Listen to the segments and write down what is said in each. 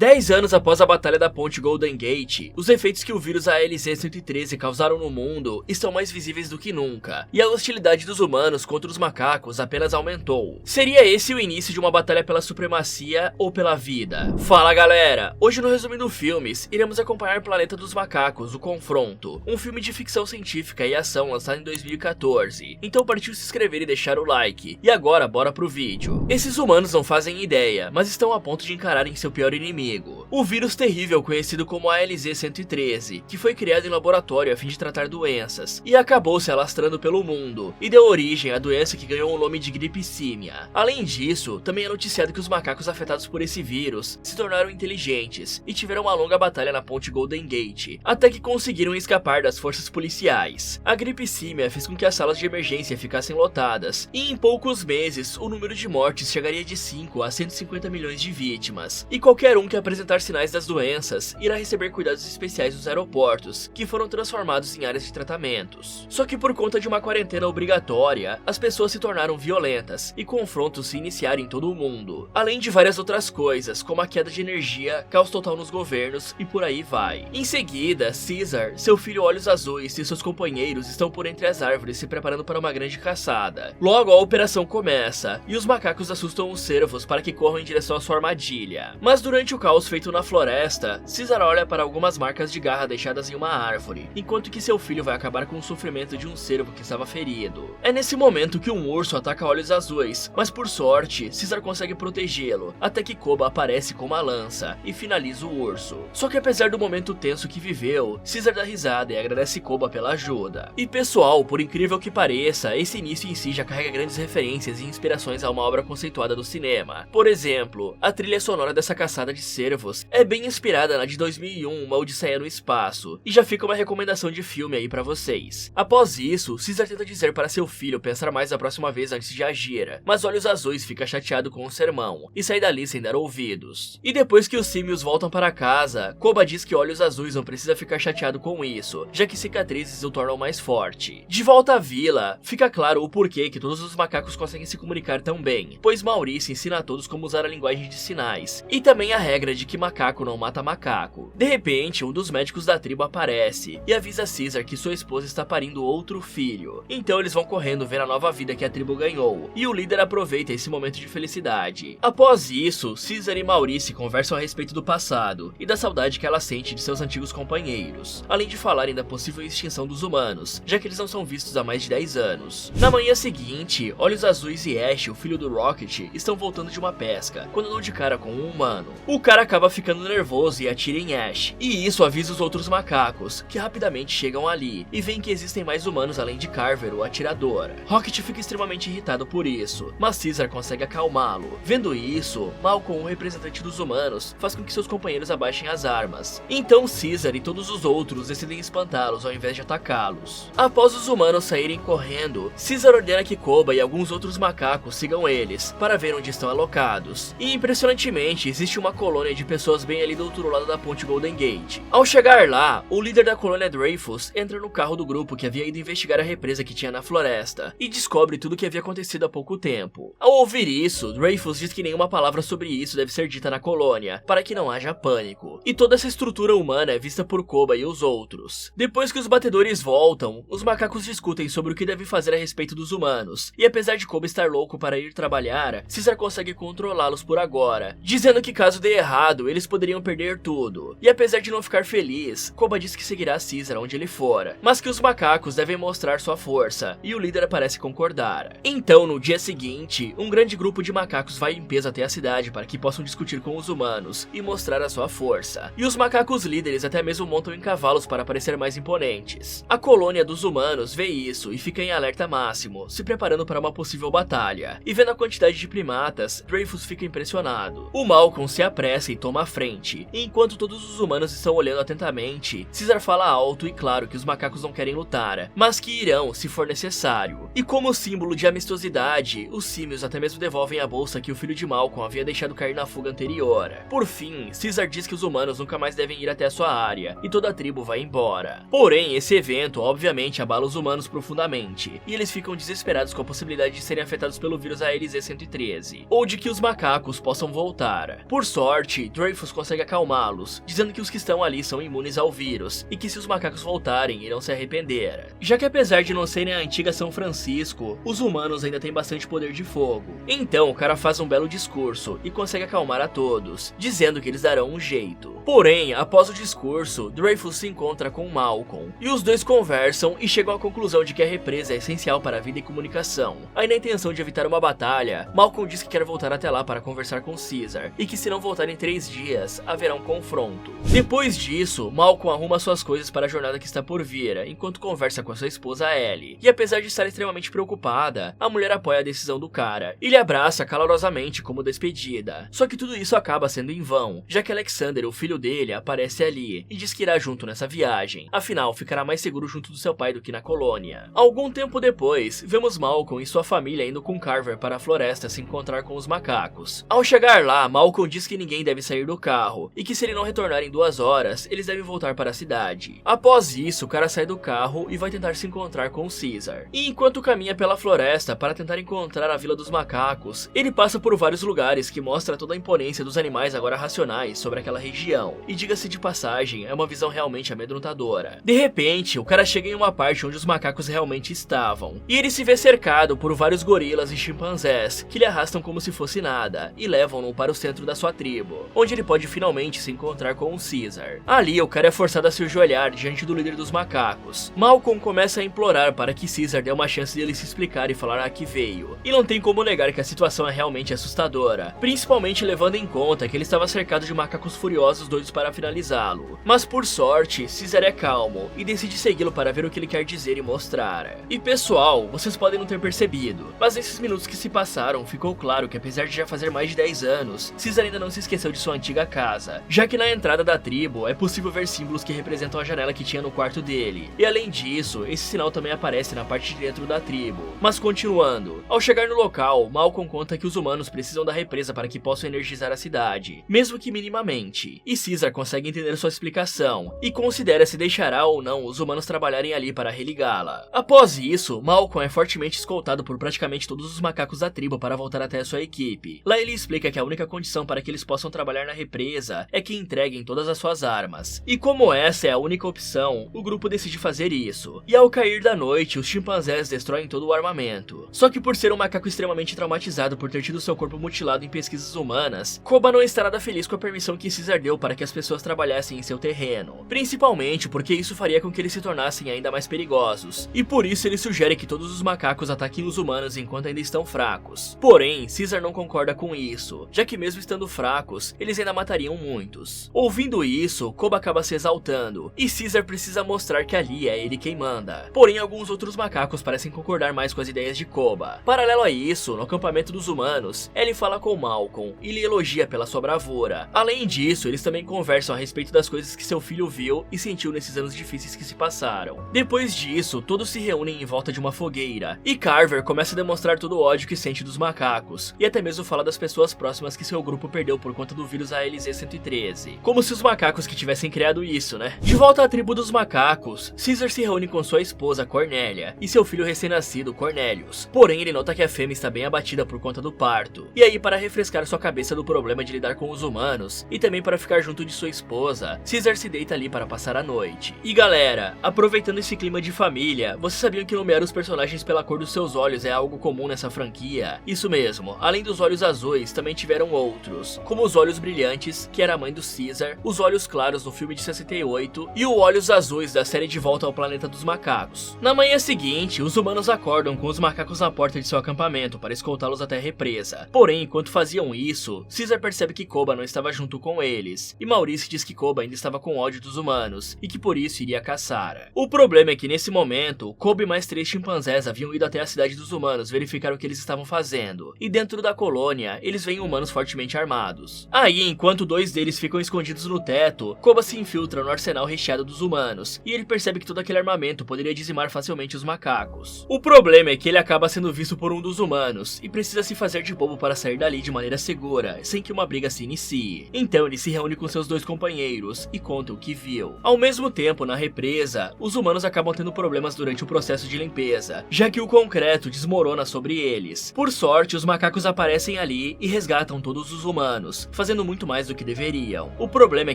10 anos após a Batalha da Ponte Golden Gate, os efeitos que o vírus ALZ-113 causaram no mundo estão mais visíveis do que nunca, e a hostilidade dos humanos contra os macacos apenas aumentou. Seria esse o início de uma batalha pela supremacia ou pela vida? Fala galera, hoje no Resumindo Filmes, iremos acompanhar Planeta dos Macacos, O Confronto, um filme de ficção científica e ação lançado em 2014, então partiu se inscrever e deixar o like, e agora bora pro vídeo. Esses humanos não fazem ideia, mas estão a ponto de encararem seu pior inimigo, o vírus terrível conhecido como ALZ-113, que foi criado em laboratório a fim de tratar doenças, e acabou se alastrando pelo mundo, e deu origem à doença que ganhou o nome de gripe símia. Além disso, também é noticiado que os macacos afetados por esse vírus se tornaram inteligentes, e tiveram uma longa batalha na ponte Golden Gate, até que conseguiram escapar das forças policiais. A gripe símia fez com que as salas de emergência ficassem lotadas, e em poucos meses, o número de mortes chegaria de 5 a 150 milhões de vítimas, e qualquer um que apresentar sinais das doenças irá receber cuidados especiais nos aeroportos, que foram transformados em áreas de tratamentos. Só que por conta de uma quarentena obrigatória, as pessoas se tornaram violentas, e confrontos se iniciaram em todo o mundo, além de várias outras coisas, como a queda de energia, caos total nos governos, e por aí vai. Em seguida, Caesar, seu filho Olhos Azuis e seus companheiros estão por entre as árvores se preparando para uma grande caçada. Logo a operação começa, e os macacos assustam os cervos para que corram em direção à sua armadilha. Mas durante o caos feito na floresta, Caesar olha para algumas marcas de garra deixadas em uma árvore, enquanto que seu filho vai acabar com o sofrimento de um cervo que estava ferido. É nesse momento que um urso ataca Olhos Azuis, mas por sorte, Caesar consegue protegê-lo, até que Koba aparece com uma lança e finaliza o urso. Só que apesar do momento tenso que viveu, Caesar dá risada e agradece Koba pela ajuda. E pessoal, por incrível que pareça, esse início em si já carrega grandes referências e inspirações a uma obra conceituada do cinema. Por exemplo, a trilha sonora dessa caçada de cervos é bem inspirada na de 2001, Uma Odisseia no Espaço, e já fica uma recomendação de filme aí pra vocês. Após isso, Caesar tenta dizer para seu filho pensar mais a próxima vez antes de agir, mas Olhos Azuis fica chateado com o sermão e sai dali sem dar ouvidos. E depois que os símios voltam para casa, Koba diz que Olhos Azuis não precisa ficar chateado com isso, já que cicatrizes o tornam mais forte. De volta à vila, fica claro o porquê que todos os macacos conseguem se comunicar tão bem, pois Maurice ensina a todos como usar a linguagem de sinais, e também a regra de que macaco não mata macaco. De repente, um dos médicos da tribo aparece e avisa Caesar que sua esposa está parindo outro filho. Então eles vão correndo ver a nova vida que a tribo ganhou, e o líder aproveita esse momento de felicidade. Após isso, Caesar e Maurice conversam a respeito do passado e da saudade que ela sente de seus antigos companheiros, além de falarem da possível extinção dos humanos, já que eles não são vistos há mais de 10 anos. Na manhã seguinte, Olhos Azuis e Ash, o filho do Rocket, estão voltando de uma pesca, quando dão de cara com um humano. O cara acaba ficando nervoso e atira em Ash, e isso avisa os outros macacos, que rapidamente chegam ali, e veem que existem mais humanos além de Carver, o atirador. Rocket fica extremamente irritado por isso, mas Caesar consegue acalmá-lo. Vendo isso, Malcolm, o representante dos humanos, faz com que seus companheiros abaixem as armas. Então Caesar e todos os outros decidem espantá-los ao invés de atacá-los. Após os humanos saírem correndo, Caesar ordena que Koba e alguns outros macacos sigam eles, para ver onde estão alocados. E impressionantemente, existe uma colônia de pessoas bem ali do outro lado da ponte Golden Gate. Ao chegar lá, o líder da colônia Dreyfus entra no carro do grupo que havia ido investigar a represa que tinha na floresta, e descobre tudo o que havia acontecido há pouco tempo. Ao ouvir isso, Dreyfus diz que nenhuma palavra sobre isso deve ser dita na colônia, para que não haja pânico. E toda essa estrutura humana é vista por Koba e os outros. Depois que os batedores voltam, os macacos discutem sobre o que devem fazer a respeito dos humanos, e apesar de Koba estar louco para ir trabalhar, Caesar consegue controlá-los por agora, dizendo que caso dê errado, eles poderiam perder tudo. E apesar de não ficar feliz, Koba diz que seguirá Caesar onde ele for, mas que os macacos devem mostrar sua força, e o líder parece concordar. Então, no dia seguinte, um grande grupo de macacos vai em peso até a cidade para que possam discutir com os humanos e mostrar a sua força. E os macacos líderes até mesmo montam em cavalos para parecer mais imponentes. A colônia dos humanos vê isso e fica em alerta máximo, se preparando para uma possível batalha. E vendo a quantidade de primatas, Dreyfus fica impressionado. O Malcolm se apressa e toma a frente, e enquanto todos os humanos estão olhando atentamente, Caesar fala alto e claro que os macacos não querem lutar, mas que irão se for necessário. E como símbolo de amistosidade, os símios até mesmo devolvem a bolsa que o filho de Malcolm havia deixado cair na fuga anterior. Por fim, Caesar diz que os humanos nunca mais devem ir até a sua área, e toda a tribo vai embora. Porém, esse evento obviamente abala os humanos profundamente, e eles ficam desesperados com a possibilidade de serem afetados pelo vírus ALZ-113, ou de que os macacos possam voltar. Por sorte, Dreyfus consegue acalmá-los, dizendo que os que estão ali são imunes ao vírus e que se os macacos voltarem, irão se arrepender. Já que apesar de não serem a antiga São Francisco, os humanos ainda têm bastante poder de fogo. Então o cara faz um belo discurso e consegue acalmar a todos, dizendo que eles darão um jeito. Porém, após o discurso, Dreyfus se encontra com Malcolm, e os dois conversam e chegam à conclusão de que a represa é essencial para a vida e comunicação. Aí na intenção de evitar uma batalha, Malcolm diz que quer voltar até lá para conversar com Caesar, e que se não voltar em 3 dias, haverá um confronto. Depois disso, Malcolm arruma suas coisas para a jornada que está por vir, enquanto conversa com a sua esposa Ellie. E apesar de estar extremamente preocupada, a mulher apoia a decisão do cara, e lhe abraça calorosamente como despedida. Só que tudo isso acaba sendo em vão, já que Alexander, o filho dele, aparece ali, e diz que irá junto nessa viagem, afinal ficará mais seguro junto do seu pai do que na colônia. Algum tempo depois, vemos Malcolm e sua família indo com Carver para a floresta se encontrar com os macacos. Ao chegar lá, Malcolm diz que ninguém deve sair do carro, e que se ele não retornar em 2 horas, eles devem voltar para a cidade. Após isso, o cara sai do carro e vai tentar se encontrar com Caesar. E enquanto caminha pela floresta para tentar encontrar a Vila dos Macacos, ele passa por vários lugares que mostra toda a imponência dos animais agora racionais sobre aquela região. E diga-se de passagem, é uma visão realmente amedrontadora. De repente, o cara chega em uma parte onde os macacos realmente estavam, e ele se vê cercado por vários gorilas e chimpanzés, que lhe arrastam como se fosse nada, e levam-no para o centro da sua tribo, onde ele pode finalmente se encontrar com o Caesar. Ali, o cara é forçado a se ajoelhar diante do líder dos macacos. Malcolm começa a implorar para que Caesar dê uma chance de ele se explicar e falar a que veio, e não tem como negar que a situação é realmente assustadora, principalmente levando em conta que ele estava cercado de macacos furiosos doidos para finalizá-lo. Mas por sorte, Caesar é calmo e decide segui-lo para ver o que ele quer dizer e mostrar. E pessoal, vocês podem não ter percebido, mas nesses minutos que se passaram, ficou claro que apesar de já fazer mais de 10 anos, Caesar ainda não se esqueceu de sua antiga casa, já que na entrada da tribo é possível ver símbolos que representam a janela que tinha no quarto dele. E além disso, esse sinal também aparece na parte de dentro da tribo. Mas continuando, ao chegar no local, Malcolm conta que os humanos precisam da represa para que possam energizar a cidade, mesmo que minimamente. E Caesar consegue entender sua explicação, e considera se deixará ou não os humanos trabalharem ali para religá-la. Após isso, Malcolm é fortemente escoltado por praticamente todos os macacos da tribo para voltar até a sua equipe. Lá ele explica que a única condição para que eles possam trabalhar na represa é que entreguem todas as suas armas. E como essa é a única opção, o grupo decide fazer isso. E ao cair da noite, os chimpanzés destroem todo o armamento. Só que por ser um macaco extremamente traumatizado por ter tido seu corpo mutilado em pesquisas humanas, Koba não está nada feliz com a permissão que Caesar deu para que as pessoas trabalhassem em seu terreno, principalmente porque isso faria com que eles se tornassem ainda mais perigosos, e por isso ele sugere que todos os macacos ataquem os humanos enquanto ainda estão fracos. Porém, Caesar não concorda com isso, já que mesmo estando fracos, eles ainda matariam muitos. Ouvindo isso, Koba acaba se exaltando, e Caesar precisa mostrar que ali é ele quem manda. Porém, alguns outros macacos parecem concordar mais com as ideias de Koba. Paralelo a isso, no acampamento dos humanos, ele fala com Malcolm e lhe elogia pela sua bravura. Além disso, eles também conversam a respeito das coisas que seu filho viu e sentiu nesses anos difíceis que se passaram. Depois disso, todos se reúnem em volta de uma fogueira, e Carver começa a demonstrar todo o ódio que sente dos macacos, e até mesmo fala das pessoas próximas que seu grupo perdeu por conta do vírus ALZ-113. Como se os macacos que tivessem criado isso, né? De volta à tribo dos macacos, Caesar se reúne com sua esposa Cornélia e seu filho recém-nascido Cornelius. Porém, ele nota que a fêmea está bem abatida por conta do parto. E aí, para refrescar sua cabeça do problema de lidar com os humanos, e também para ficar junto de sua esposa, Caesar se deita ali para passar a noite. E galera, aproveitando esse clima de família, vocês sabiam que nomear os personagens pela cor dos seus olhos é algo comum nessa franquia? Isso mesmo, além dos olhos azuis, também tiveram outros, como os olhos brilhantes, que era a mãe do Caesar, os olhos claros no filme de 68 e o olhos azuis da série De Volta ao Planeta dos Macacos. Na manhã seguinte, os humanos acordam com os macacos na porta de seu acampamento para escoltá-los até a represa. Porém, enquanto faziam isso, Caesar percebe que Koba não estava junto com eles, e Maurice diz que Koba ainda estava com ódio dos humanos, e que por isso iria caçar. O problema é que nesse momento, Koba e mais 3 chimpanzés haviam ido até a cidade dos humanos verificar o que eles estavam fazendo, e dentro da colônia, eles veem humanos fortemente armados. Aí, enquanto 2 deles ficam escondidos no teto, Koba se infiltra no arsenal recheado dos humanos, e ele percebe que todo aquele armamento poderia dizimar facilmente os macacos. O problema é que ele acaba sendo visto por um dos humanos, e precisa se fazer de bobo para sair dali de maneira segura, sem que uma briga se inicie. Então ele se reúne com seus dois companheiros e conta o que viu. Ao mesmo tempo, na represa, os humanos acabam tendo problemas durante o processo de limpeza, já que o concreto desmorona sobre eles. Por sorte, os macacos aparecem ali e resgatam todos os humanos, fazendo muito mais do que deveriam. O problema é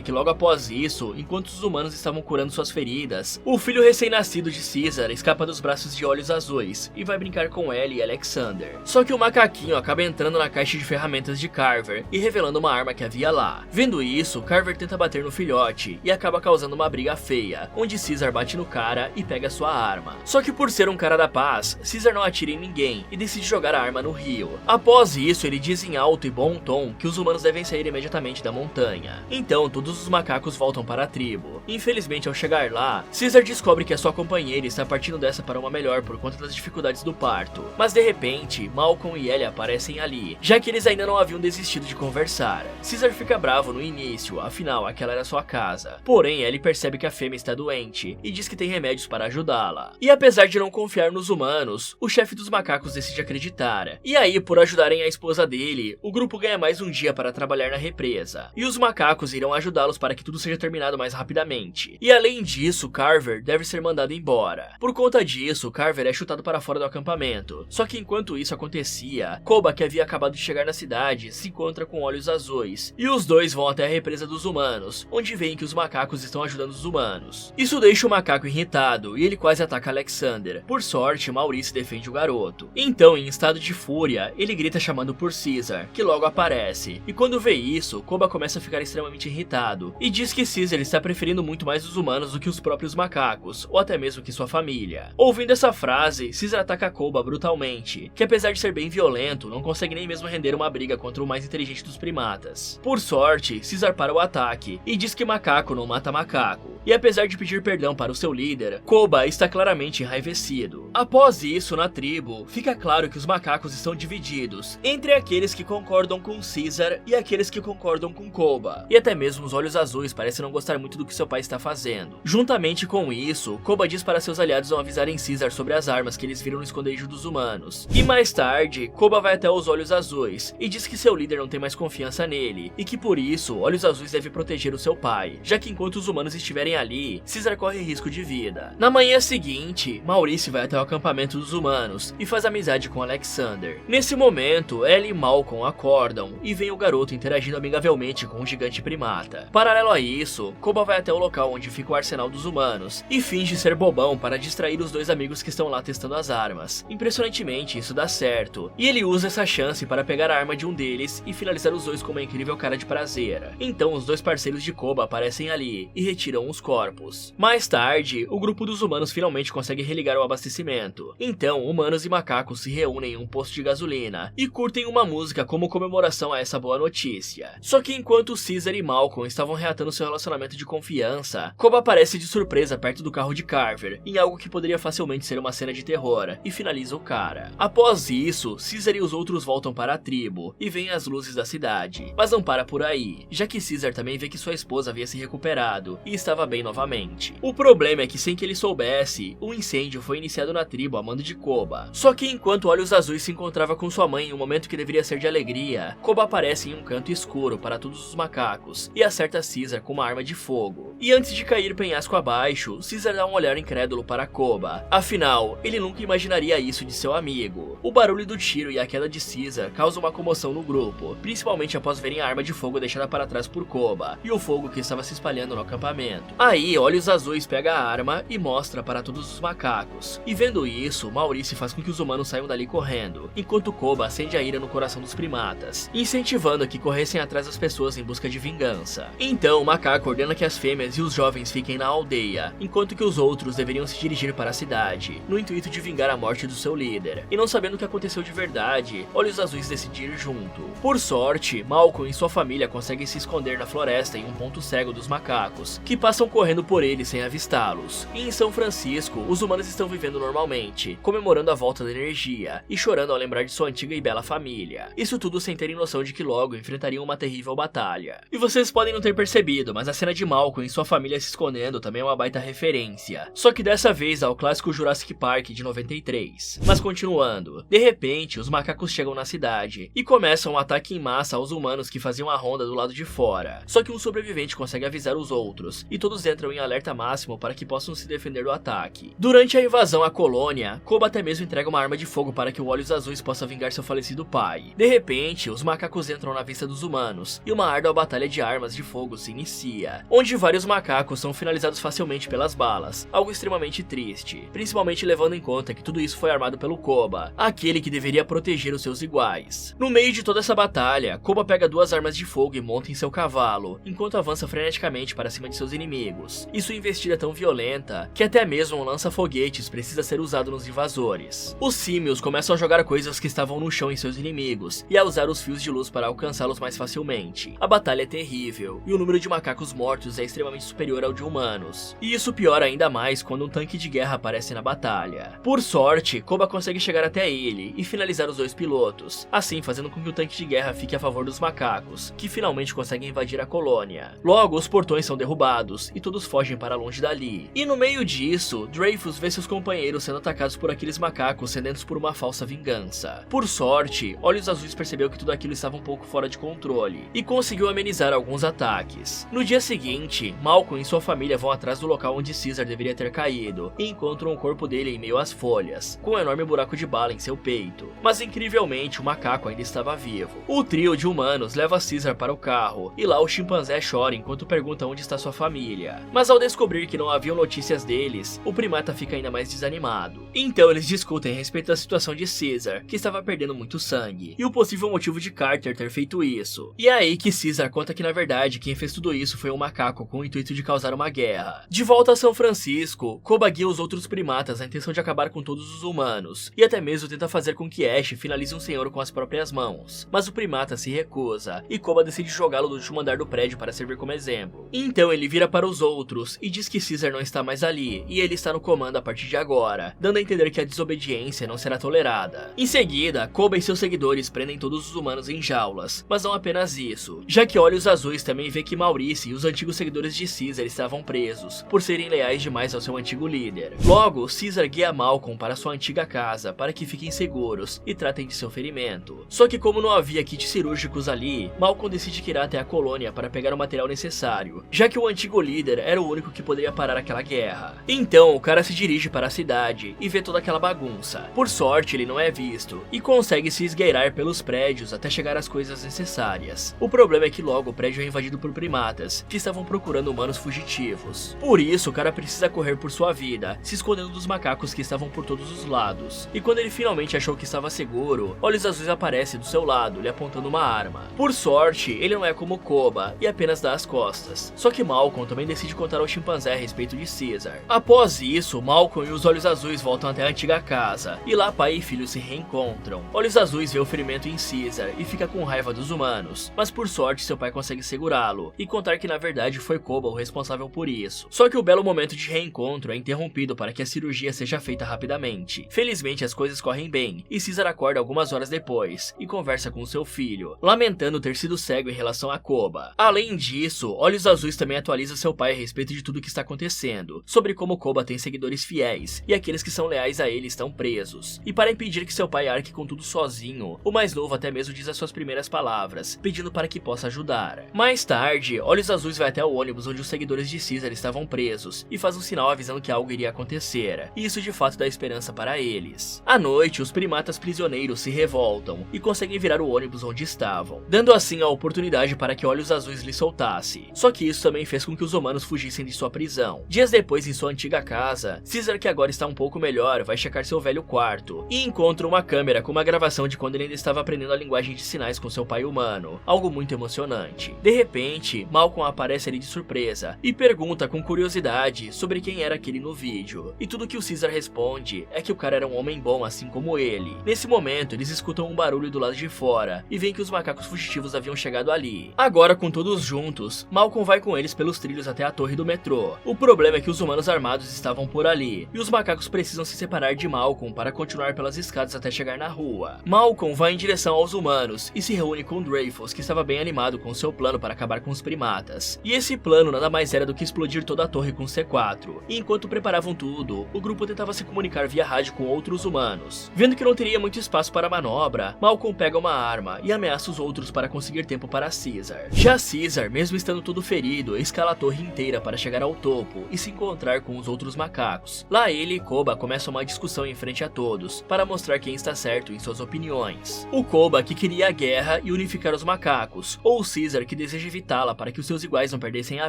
que logo após isso, enquanto os humanos estavam curando suas feridas, o filho recém-nascido de Caesar escapa dos braços de Olhos Azuis e vai brincar com Ellie e Alexander. Só que o macaquinho acaba entrando na caixa de ferramentas de Carver e revelando uma arma que havia lá. Vendo isso, Carver tenta bater no filhote e acaba causando uma briga feia, onde Caesar bate no cara e pega sua arma. Só que por ser um cara da paz, Caesar não atira em ninguém e decide jogar a arma no rio. Após isso, ele diz em alto e bom tom que os humanos devem sair imediatamente da montanha. Então, todos os macacos voltam para a tribo. Infelizmente, ao chegar lá, Caesar descobre que a sua companheira está partindo dessa para uma melhor por conta das dificuldades do parto. Mas de repente, Malcolm e Ellie aparecem ali, já que eles ainda não haviam desistido de conversar. Caesar fica bravo no início, afinal aquela era sua casa. Porém, Ellie percebe que a fêmea está doente e diz que tem remédios para ajudá-la. E apesar de não confiar nos humanos, o chefe dos macacos decide acreditar. E aí, por ajudarem a esposa dele, o grupo ganha mais um dia para trabalhar na represa. E os macacos irão ajudá-los para que tudo seja terminado mais rapidamente. E além disso, Carver deve ser mandado embora. Por conta disso, Carver é chutado para fora do acampamento. Só que enquanto isso acontecia, Koba, que havia acabado de chegar na cidade, se encontra com Olhos Azuis. E os dois vão até a represa dos humanos, onde veem que os macacos estão ajudando os humanos. Isso deixa o macaco irritado e ele quase ataca Alexander. Por sorte, Maurice defende o garoto. Então, em estado de fúria, ele grita chamando por Caesar, que logo aparece. E quando vê isso, Koba começa a ficar extremamente irritado e diz que Caesar está preferindo muito mais os humanos do que os próprios macacos, ou até mesmo que sua família. Ouvindo essa frase, Caesar ataca Koba brutalmente, que apesar de ser bem violento, não consegue nem mesmo render uma briga contra o mais inteligente dos primatas. Por sorte, Caesar para o ataque e diz que macaco não mata macaco. E apesar de pedir perdão para o seu líder, Koba está claramente enraivecido. Após isso, na tribo, fica claro que os macacos estão divididos entre aqueles que concordam com Caesar e aqueles que concordam com Koba. E até mesmo os Olhos Azuis parecem não gostar muito do que seu pai está fazendo. Juntamente com isso, Koba diz para seus aliados não avisarem Caesar sobre as armas que eles viram no esconderijo dos humanos. E mais tarde, Koba vai até os Olhos Azuis e diz que seu líder não tem mais confiança nele e que por isso, Olhos Azuis deve proteger o seu pai, já que enquanto os humanos estiverem ali, Caesar corre risco de vida. Na manhã seguinte, Maurice vai até o acampamento dos humanos e faz amizade com Alexander. Nesse momento, Ellie e Malcolm acordam e veem o garoto interagindo amigavelmente com um gigante primata. Paralelo a isso, Koba vai até o local onde fica o arsenal dos humanos e finge ser bobão para distrair os dois amigos que estão lá testando as armas. Impressionantemente, isso dá certo, e ele usa essa chance para pegar a arma de um deles e finalizar os dois com uma incrível cara de prazer. Então, os dois parceiros de Koba aparecem ali e retiram os corpos. Mais tarde, o grupo dos humanos finalmente consegue religar o abastecimento. Então, humanos e macacos se reúnem em um posto de gasolina e curtem uma música como comemoração a essa boa notícia. Só que enquanto Caesar e Malcolm estavam reatando seu relacionamento de confiança, Koba aparece de surpresa perto do carro de Carver, em algo que poderia facilmente ser uma cena de terror, e finaliza o cara. Após isso, Caesar e os outros voltam para a tribo e veem as luzes da cidade, mas não para por aí, já que Caesar também vê que sua esposa havia se recuperado e estava bem novamente. O problema é que sem que ele soubesse, um incêndio foi iniciado na tribo a mando de Koba. Só que enquanto Olhos Azuis se encontrava com sua mãe em um momento que deveria ser de alegria, Koba aparece em um canto escuro para todos os macacos e acerta Caesar com uma arma de fogo. E antes de cair penhasco abaixo, Caesar dá um olhar incrédulo para Koba. Afinal, ele nunca imaginaria isso de seu amigo. O barulho do tiro e a queda de Caesar causam uma comoção no grupo, principalmente após verem a arma de fogo deixada para trás por Koba e o fogo que estava se espalhando no acampamento. Aí, Olhos Azuis pega a arma e mostra para todos os macacos. E vendo isso, Maurice faz com que os humanos saiam dali correndo, enquanto Koba acende a ira no coração dos primatas, incentivando a que corressem atrás das pessoas em busca de vingança. Então, o macaco ordena que as fêmeas e os jovens fiquem na aldeia, enquanto que os outros deveriam se dirigir para a cidade, no intuito de vingar a morte do seu líder. E não sabendo o que aconteceu de verdade, Olhos Azuis decide ir junto. Por sorte, Malcolm e sua família conseguem se esconder na floresta em um ponto cego dos macacos, que passam vão correndo por eles sem avistá-los. E em São Francisco, os humanos estão vivendo normalmente, comemorando a volta da energia e chorando ao lembrar de sua antiga e bela família. Isso tudo sem terem noção de que logo enfrentariam uma terrível batalha. E vocês podem não ter percebido, mas a cena de Malcolm e sua família se escondendo também é uma baita referência. Só que dessa vez ao clássico Jurassic Park de 93. Mas continuando, de repente os macacos chegam na cidade e começam um ataque em massa aos humanos que faziam a ronda do lado de fora. Só que um sobrevivente consegue avisar os outros e todos entram em alerta máximo para que possam se defender do ataque. Durante a invasão à colônia, Koba até mesmo entrega uma arma de fogo para que o Olhos Azuis possa vingar seu falecido pai. De repente, os macacos entram na vista dos humanos e uma árdua batalha de armas de fogo se inicia, onde vários macacos são finalizados facilmente pelas balas, algo extremamente triste, principalmente levando em conta que tudo isso foi armado pelo Koba, aquele que deveria proteger os seus iguais. No meio de toda essa batalha, Koba pega duas armas de fogo e monta em seu cavalo, enquanto avança freneticamente para cima de seus inimigos. E sua investida é tão violenta que até mesmo um lança-foguetes precisa ser usado nos invasores. Os símios começam a jogar coisas que estavam no chão em seus inimigos e a usar os fios de luz para alcançá-los mais facilmente. A batalha é terrível e o número de macacos mortos é extremamente superior ao de humanos. E isso piora ainda mais quando um tanque de guerra aparece na batalha. Por sorte, Koba consegue chegar até ele e finalizar os dois pilotos, assim fazendo com que o tanque de guerra fique a favor dos macacos, que finalmente conseguem invadir a colônia. Logo, os portões são derrubados e todos fogem para longe dali. E no meio disso, Dreyfus vê seus companheiros sendo atacados por aqueles macacos sedentos por uma falsa vingança. Por sorte, Olhos Azuis percebeu que tudo aquilo estava um pouco fora de controle e conseguiu amenizar alguns ataques. No dia seguinte, Malcolm e sua família vão atrás do local onde Caesar deveria ter caído e encontram o corpo dele em meio às folhas, com um enorme buraco de bala em seu peito. Mas incrivelmente, o macaco ainda estava vivo. O trio de humanos leva Caesar para o carro e lá o chimpanzé chora enquanto pergunta onde está sua família. Mas ao descobrir que não haviam notícias deles, o primata fica ainda mais desanimado. Então eles discutem a respeito da situação de Caesar, que estava perdendo muito sangue, e o possível motivo de Carter ter feito isso. E é aí que Caesar conta que na verdade quem fez tudo isso foi um macaco com o intuito de causar uma guerra. De volta a São Francisco, Koba guia os outros primatas na intenção de acabar com todos os humanos, e até mesmo tenta fazer com que Ash finalize um senhor com as próprias mãos. Mas o primata se recusa, e Koba decide jogá-lo do último andar do prédio para servir como exemplo. Então ele vira para os outros e diz que Caesar não está mais ali, e ele está no comando a partir de agora, dando a entender que a desobediência não será tolerada. Em seguida, Koba e seus seguidores prendem todos os humanos em jaulas, mas não apenas isso, já que Olhos Azuis também vê que Maurice e os antigos seguidores de Caesar estavam presos, por serem leais demais ao seu antigo líder. Logo, Caesar guia Malcolm para sua antiga casa para que fiquem seguros e tratem de seu ferimento. Só que como não havia kits cirúrgicos ali, Malcolm decide que irá até a colônia para pegar o material necessário, já que o antigo líder era o único que poderia parar aquela guerra. Então o cara se dirige para a cidade e vê toda aquela bagunça. Por sorte, ele não é visto e consegue se esgueirar pelos prédios até chegar às coisas necessárias. O problema é que logo o prédio é invadido por primatas, que estavam procurando humanos fugitivos. Por isso, o cara precisa correr por sua vida, se escondendo dos macacos que estavam por todos os lados. E quando ele finalmente achou que estava seguro, Olhos Azuis aparece do seu lado, lhe apontando uma arma. Por sorte, ele não é como Koba e apenas dá as costas. Só que Malcolm também decide contar ao chimpanzé a respeito de Caesar. Após isso, Malcolm e os Olhos Azuis voltam até a antiga casa, e lá pai e filho se reencontram. Olhos Azuis vê o ferimento em Caesar e fica com raiva dos humanos, mas por sorte seu pai consegue segurá-lo e contar que na verdade foi Koba o responsável por isso. Só que o belo momento de reencontro é interrompido para que a cirurgia seja feita rapidamente. Felizmente as coisas correm bem, e Caesar acorda algumas horas depois e conversa com seu filho, lamentando ter sido cego em relação a Koba. Além disso, Olhos Azuis também atualiza seu pai a respeito de tudo o que está acontecendo, sobre como Koba tem seguidores fiéis, e aqueles que são leais a ele estão presos. E para impedir que seu pai arque com tudo sozinho, o mais novo até mesmo diz as suas primeiras palavras, pedindo para que possa ajudar. Mais tarde, Olhos Azuis vai até o ônibus onde os seguidores de Caesar estavam presos, e faz um sinal avisando que algo iria acontecer, e isso de fato dá esperança para eles. À noite, os primatas prisioneiros se revoltam, e conseguem virar o ônibus onde estavam, dando assim a oportunidade para que Olhos Azuis lhe soltasse. Só que isso também fez com que os humanos fugissem de sua prisão. Dias depois, em sua antiga casa, Caesar, que agora está um pouco melhor, melhor, vai checar seu velho quarto e encontra uma câmera com uma gravação de quando ele ainda estava aprendendo a linguagem de sinais com seu pai humano, algo muito emocionante. De repente, Malcolm aparece ali de surpresa e pergunta com curiosidade sobre quem era aquele no vídeo, e tudo que o Caesar responde é que o cara era um homem bom assim como ele. Nesse momento, eles escutam um barulho do lado de fora e veem que os macacos fugitivos haviam chegado ali. Agora, com todos juntos, Malcolm vai com eles pelos trilhos até a torre do metrô. O problema é que os humanos armados estavam por ali, e os macacos precisam se separar de Malcolm para continuar pelas escadas até chegar na rua. Malcolm vai em direção aos humanos e se reúne com Dreyfus, que estava bem animado com seu plano para acabar com os primatas. E esse plano nada mais era do que explodir toda a torre com C4. E enquanto preparavam tudo, o grupo tentava se comunicar via rádio com outros humanos. Vendo que não teria muito espaço para a manobra, Malcolm pega uma arma e ameaça os outros para conseguir tempo para Caesar. Já Caesar, mesmo estando todo ferido, escala a torre inteira para chegar ao topo e se encontrar com os outros macacos. Lá ele e Koba começam uma discussão em frente a todos, para mostrar quem está certo em suas opiniões. O Koba que queria a guerra e unificar os macacos, ou o Caesar que deseja evitá-la para que os seus iguais não perdessem a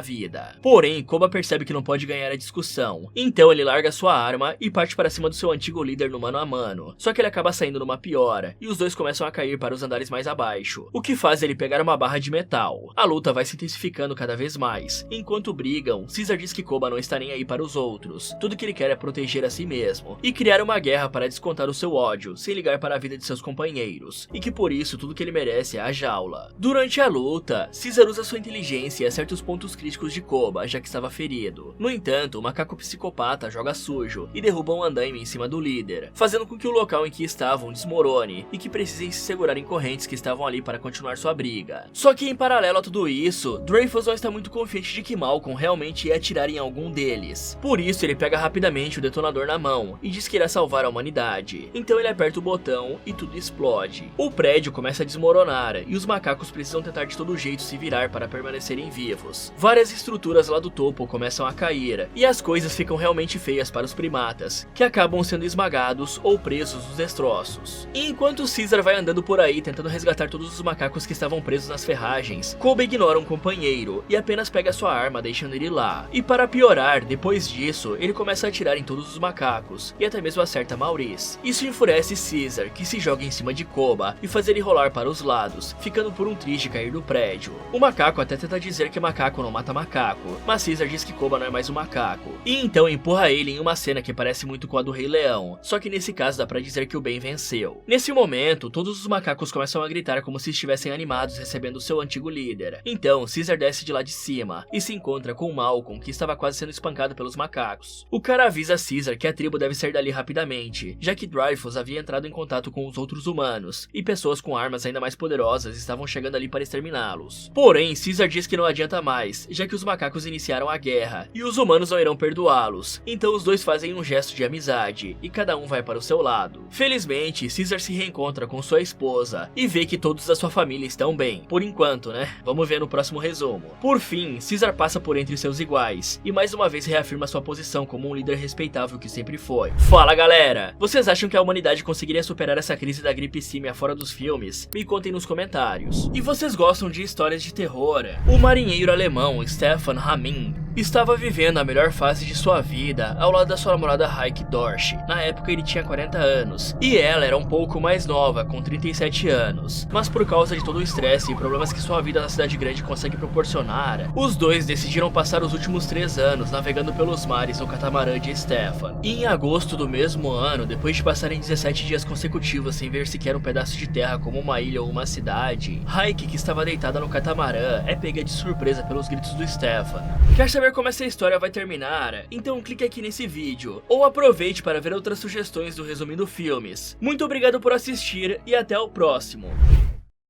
vida. Porém, Koba percebe que não pode ganhar a discussão, então ele larga sua arma e parte para cima do seu antigo líder no mano a mano, só que ele acaba saindo numa piora, e os dois começam a cair para os andares mais abaixo, o que faz ele pegar uma barra de metal. A luta vai se intensificando cada vez mais. Enquanto brigam, Caesar diz que Koba não está nem aí para os outros, tudo que ele quer é proteger a si mesmo, e criar uma guerra para descontar o seu ódio, sem ligar para a vida de seus companheiros, e que por isso tudo que ele merece é a jaula. Durante a luta, Caesar usa sua inteligência e acerta os pontos críticos de Koba, já que estava ferido. No entanto, o macaco psicopata joga sujo e derruba um andaime em cima do líder, fazendo com que o local em que estavam desmorone e que precisem se segurar em correntes que estavam ali para continuar sua briga. Só que em paralelo a tudo isso, Dreyfus não está muito confiante de que Malcolm realmente ia atirar em algum deles. Por isso ele pega rapidamente o detonador na mão e diz que irá salvar a humanidade. Então ele aperta o botão e tudo explode. O prédio começa a desmoronar e os macacos precisam tentar de todo jeito se virar para permanecerem vivos. Várias estruturas lá do topo começam a cair e as coisas ficam realmente feias para os primatas, que acabam sendo esmagados ou presos nos destroços. E enquanto Caesar vai andando por aí tentando resgatar todos os macacos que estavam presos nas ferragens, Koba ignora um companheiro e apenas pega sua arma deixando ele lá. E para piorar, depois disso, ele começa a atirar em todos os macacos e até mesmo acerta Maurice. Isso enfurece Caesar, que se joga em cima de Koba e faz ele rolar para os lados, ficando por um triz de cair do prédio. O macaco até tenta dizer que macaco não mata macaco, mas Caesar diz que Koba não é mais um macaco, e então empurra ele em uma cena que parece muito com a do Rei Leão, só que nesse caso dá pra dizer que o bem venceu. Nesse momento, todos os macacos começam a gritar como se estivessem animados recebendo seu antigo líder. Então, Caesar desce de lá de cima e se encontra com Malcolm, que estava quase sendo espancado pelos macacos. O cara avisa Caesar que a tribo deve sair dali rapidamente, já que Dreyfus havia entrado em contato com os outros humanos, e pessoas com armas ainda mais poderosas estavam chegando ali para exterminá-los. Porém, Caesar diz que não adianta mais, já que os macacos iniciaram a guerra, e os humanos não irão perdoá-los. Então os dois fazem um gesto de amizade, e cada um vai para o seu lado. Felizmente, Caesar se reencontra com sua esposa, e vê que todos da sua família estão bem. Por enquanto, né? Vamos ver no próximo resumo. Por fim, Caesar passa por entre seus iguais, e mais uma vez reafirma sua posição como um líder respeitável que sempre foi. Fala galera! Vocês acham que a humanidade conseguiria superar essa crise da gripe símia fora dos filmes? Me contem nos comentários. E vocês gostam de histórias de terror? O marinheiro alemão Stefan Ramin estava vivendo a melhor fase de sua vida ao lado da sua namorada Heike Dorsch. Na época ele tinha 40 anos, e ela era um pouco mais nova, com 37 anos. Mas por causa de todo o estresse e problemas que sua vida na cidade grande consegue proporcionar, os dois decidiram passar os últimos 3 anos navegando pelos mares no catamarã de Stefan. E em agosto do mesmo ano, depois de passarem 17 dias consecutivos sem ver sequer um pedaço de terra como uma ilha ou uma cidade, Heike, que estava deitada no catamarã, é pega de surpresa pelos gritos do Stefan. Quer saber como essa história vai terminar? Então clique aqui nesse vídeo, ou aproveite para ver outras sugestões do Resumindo Filmes. Muito obrigado por assistir e até o próximo.